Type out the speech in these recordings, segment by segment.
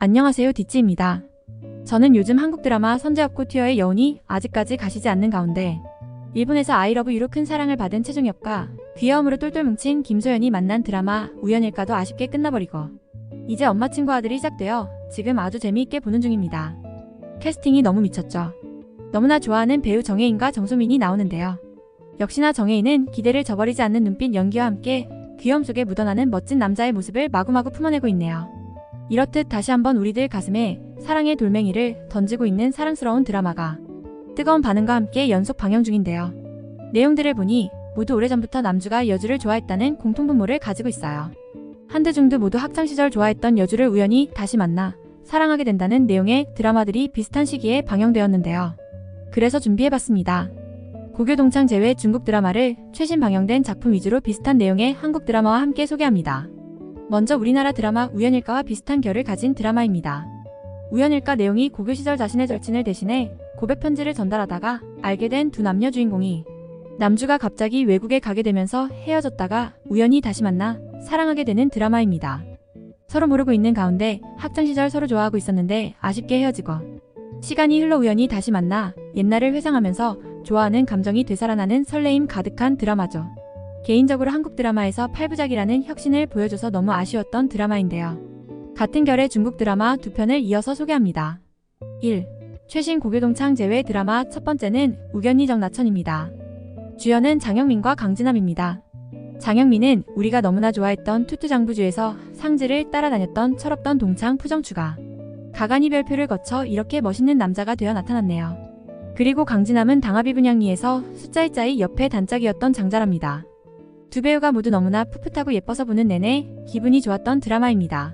안녕하세요, 디찌입니다. 저는 요즘 한국 드라마 선제업고 튜어의 여운이 아직까지 가시지 않는 가운데 일본에서 아이러브 유로 큰 사랑을 받은 최종엽과 귀여움으로 똘똘 뭉친 김소연이 만난 드라마 우연일까도 아쉽게 끝나버리고 이제 엄마 친구 아들이 시작되어 지금 아주 재미있게 보는 중입니다. 캐스팅이 너무 미쳤죠. 너무나 좋아하는 배우 정혜인과 정소민이 나오는데요. 역시나 정혜인은 기대를 저버리지 않는 눈빛 연기와 함께 귀여움 속에 묻어나는 멋진 남자의 모습을 마구마구 품어내고 있네요. 이렇듯 다시 한번 우리들 가슴에 사랑의 돌멩이를 던지고 있는 사랑스러운 드라마가 뜨거운 반응과 함께 연속 방영 중인데요. 내용들을 보니 모두 오래전부터 남주가 여주를 좋아했다는 공통분모를 가지고 있어요. 한두 중도 모두 학창시절 좋아했던 여주를 우연히 다시 만나 사랑하게 된다는 내용의 드라마들이 비슷한 시기에 방영되었는데요. 그래서 준비해봤습니다. 고교 동창 제외 중국 드라마를 최신 방영된 작품 위주로 비슷한 내용의 한국 드라마와 함께 소개합니다. 먼저 우리나라 드라마 우연일까와 비슷한 결을 가진 드라마입니다. 우연일까 내용이 고교 시절 자신의 절친을 대신해 고백 편지를 전달하다가 알게 된 두 남녀 주인공이 남주가 갑자기 외국에 가게 되면서 헤어졌다가 우연히 다시 만나 사랑하게 되는 드라마입니다. 서로 모르고 있는 가운데 학창시절 서로 좋아하고 있었는데 아쉽게 헤어지고 시간이 흘러 우연히 다시 만나 옛날을 회상하면서 좋아하는 감정이 되살아나는 설레임 가득한 드라마죠. 개인적으로 한국 드라마에서 8부작이라는 혁신을 보여줘서 너무 아쉬웠던 드라마인데요. 같은 결의 중국 드라마 두 편을 이어서 소개합니다. 1. 최신 고교동창 제외 드라마 첫 번째는 우견니 정나천입니다. 주연은 장영민과 강진함입니다. 장영민은 우리가 너무나 좋아했던 투투장부주에서 상지를 따라다녔던 철없던 동창 푸정추가 가간이 별표를 거쳐 이렇게 멋있는 남자가 되어 나타났네요. 그리고 강진함은 당하비 분양리에서 숫자일자의 옆에 단짝이었던 장자랍니다. 두 배우가 모두 너무나 풋풋하고 예뻐서 보는 내내 기분이 좋았던 드라마입니다.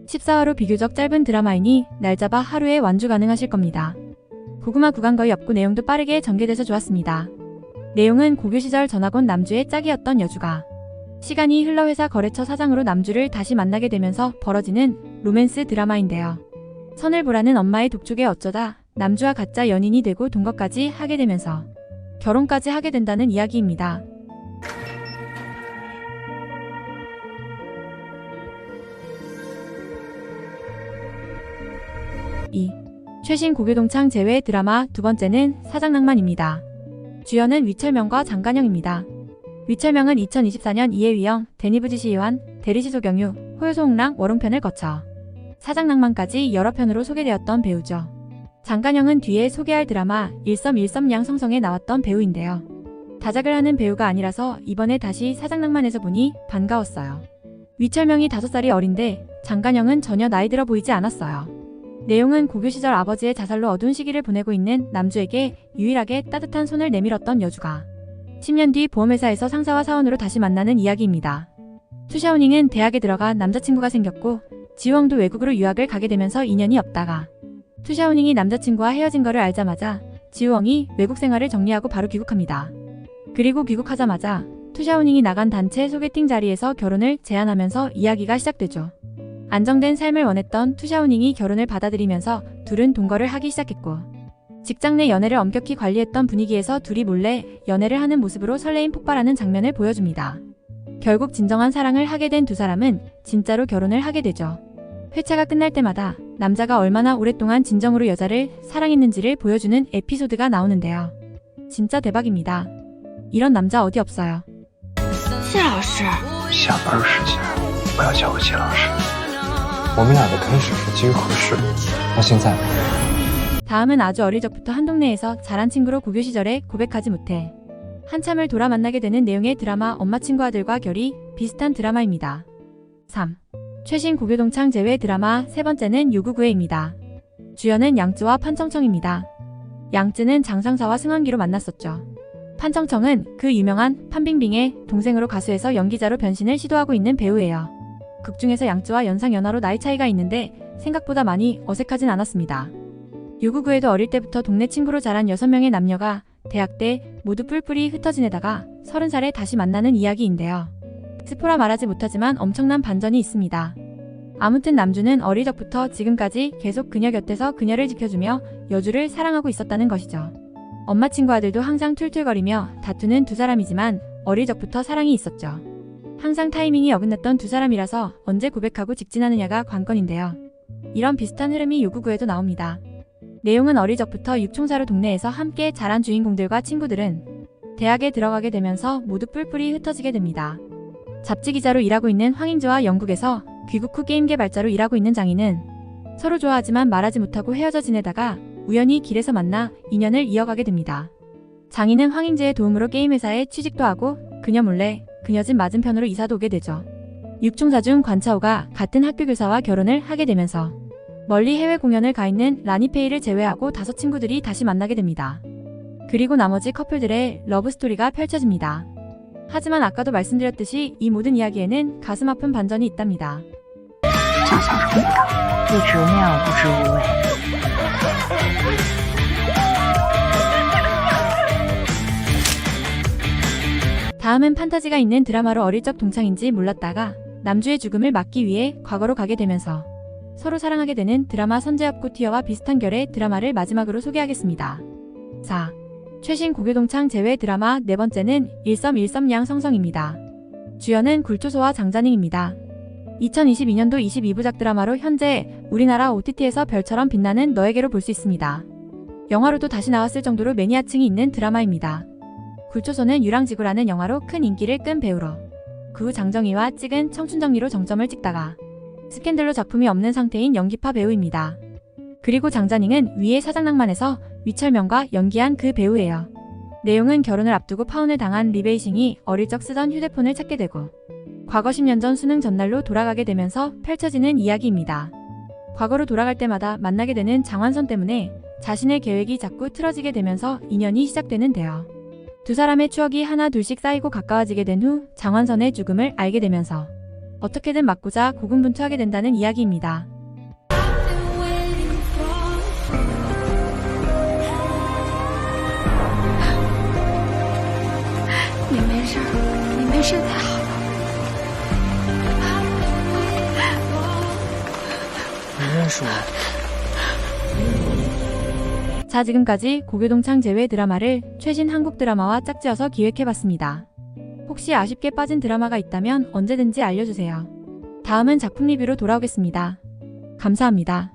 14화로 비교적 짧은 드라마이니 날 잡아 하루에 완주 가능하실 겁니다. 고구마 구간 거의 없고 내용도 빠르게 전개돼서 좋았습니다. 내용은 고교 시절 전학온 남주의 짝이었던 여주가 시간이 흘러 회사 거래처 사장으로 남주를 다시 만나게 되면서 벌어지는 로맨스 드라마인데요. 선을 보라는 엄마의 독촉에 어쩌다 남주와 가짜 연인이 되고 동거까지 하게 되면서 결혼까지 하게 된다는 이야기입니다. 2. 최신 고교동창 제외 드라마 두 번째는 사장낭만입니다. 주연은 위철명과 장간영입니다. 위철명은 2024년 이혜위영, 데니브지 시요한, 대리시 소경유, 호요소 홍랑 월홍편을 거쳐 사장낭만까지 여러 편으로 소개되었던 배우죠. 장간영은 뒤에 소개할 드라마 일섬일섬양 성성에 나왔던 배우인데요. 다작을 하는 배우가 아니라서 이번에 다시 사장낭만에서 보니 반가웠어요. 위철명이 5살이 어린데 장간영은 전혀 나이 들어 보이지 않았어요. 내용은 고교 시절 아버지의 자살로 어두운 시기를 보내고 있는 남주에게 유일하게 따뜻한 손을 내밀었던 여주가 10년 뒤 보험회사에서 상사와 사원으로 다시 만나는 이야기입니다. 투샤오닝은 대학에 들어가 남자친구가 생겼고 지우엉도 외국으로 유학을 가게 되면서 인연이 없다가 투샤오닝이 남자친구와 헤어진 거를 알자마자 지우엉이 외국 생활을 정리하고 바로 귀국합니다. 그리고 귀국하자마자 투샤오닝이 나간 단체 소개팅 자리에서 결혼을 제안하면서 이야기가 시작되죠. 안정된 삶을 원했던 투샤오닝이 결혼을 받아들이면서 둘은 동거를 하기 시작했고 직장 내 연애를 엄격히 관리했던 분위기에서 둘이 몰래 연애를 하는 모습으로 설레임 폭발하는 장면을 보여줍니다. 결국 진정한 사랑을 하게 된 두 사람은 진짜로 결혼을 하게 되죠. 회차가 끝날 때마다 남자가 얼마나 오랫동안 진정으로 여자를 사랑했는지를 보여주는 에피소드가 나오는데요. 진짜 대박입니다. 이런 남자 어디 없어요. 谢老师，下班时间不要叫我季老师。我们俩的开始是基于合适，到现在。 다음은 아주 어릴 적부터 한 동네에서 자란 친구로 고교 시절에 고백하지 못해 한참을 돌아 만나게 되는 내용의 드라마 엄마 친구 아들과 결이 비슷한 드라마입니다. 3. 최신 고교 동창 제외 드라마 세 번째는 요구구애입니다. 주연은 양쯔와 판청청입니다. 양쯔는 장상사와 승환기로 만났었죠. 판청청은 그 유명한 판빙빙의 동생으로 가수에서 연기자로 변신을 시도하고 있는 배우예요. 극 중에서 양쯔와 연상연하로 나이 차이가 있는데 생각보다 많이 어색하진 않았습니다. 요구구에도 어릴 때부터 동네 친구로 자란 6명의 남녀가 대학 때 모두 뿔뿔이 흩어지내다가 30살에 다시 만나는 이야기인데요. 스포라 말하지 못하지만 엄청난 반전이 있습니다. 아무튼 남주는 어릴 적부터 지금까지 계속 그녀 곁에서 그녀를 지켜주며 여주를 사랑하고 있었다는 것이죠. 엄마 친구 아들도 항상 툴툴거리며 다투는 두 사람이지만 어릴 적부터 사랑이 있었죠. 항상 타이밍이 어긋났던 두 사람이라서 언제 고백하고 직진하느냐가 관건인데요. 이런 비슷한 흐름이 699에도 나옵니다. 내용은 어릴 적부터 육총사로 동네에서 함께 자란 주인공들과 친구들은 대학에 들어가게 되면서 모두 뿔뿔이 흩어지게 됩니다. 잡지 기자로 일하고 있는 황인주와 영국에서 귀국 후 게임 개발자로 일하고 있는 장인은 서로 좋아하지만 말하지 못하고 헤어져 지내다가 우연히 길에서 만나 인연을 이어가게 됩니다. 장인은 황인주의 도움으로 게임 회사에 취직도 하고 그녀 몰래 그녀 집 맞은편으로 이사도 오게 되죠. 육총사 중 관차오가 같은 학교 교사와 결혼을 하게 되면서 멀리 해외 공연을 가 있는 라니페이를 제외하고 5 친구들이 다시 만나게 됩니다. 그리고 나머지 커플들의 러브스토리가 펼쳐집니다. 하지만 아까도 말씀드렸듯이 이 모든 이야기에는 가슴 아픈 반전이 있답니다. 叫小虫子，一直妙不知无味。 다음은 판타지가 있는 드라마로 어릴 적 동창인지 몰랐다가 남주의 죽음을 막기 위해 과거로 가게 되면서 서로 사랑하게 되는 드라마 선제압 코티어와 비슷한 결의 드라마를 마지막으로 소개하겠습니다. 4. 최신 고교동창 제외 드라마 네 번째는 일섬일섬양 성성입니다. 주연은 굴초소와 장자닝입니다. 2022년도 22부작 드라마로 현재 우리나라 OTT에서 별처럼 빛나는 너에게로 볼 수 있습니다. 영화로도 다시 나왔을 정도로 매니아층이 있는 드라마입니다. 굴초소는 유랑지구라는 영화로 큰 인기를 끈 배우로 그 후 장정희와 찍은 청춘정리로 정점을 찍다가 스캔들로 작품이 없는 상태인 연기파 배우입니다. 그리고 장자닝은 위의 사장낭만에서 위철명과 연기한 그 배우예요. 내용은 결혼을 앞두고 파혼을 당한 리베이싱이 어릴 적 쓰던 휴대폰을 찾게 되고 과거 10년 전 수능 전날로 돌아가게 되면서 펼쳐지는 이야기입니다. 과거로 돌아갈 때마다 만나게 되는 장완선 때문에 자신의 계획이 자꾸 틀어지게 되면서 인연이 시작되는데요. 두 사람의 추억이 하나 둘씩 쌓이고 가까워지게 된 후 장완선의 죽음을 알게 되면서 어떻게든 막고자 고군분투하게 된다는 이야기입니다. 你没事，你没事太好了。你认识我？ 자, 지금까지 고교동창 제외 드라마를 최신 한국 드라마와 짝지어서 기획해봤습니다. 혹시 아쉽게 빠진 드라마가 있다면 언제든지 알려주세요. 다음은 작품 리뷰로 돌아오겠습니다. 감사합니다.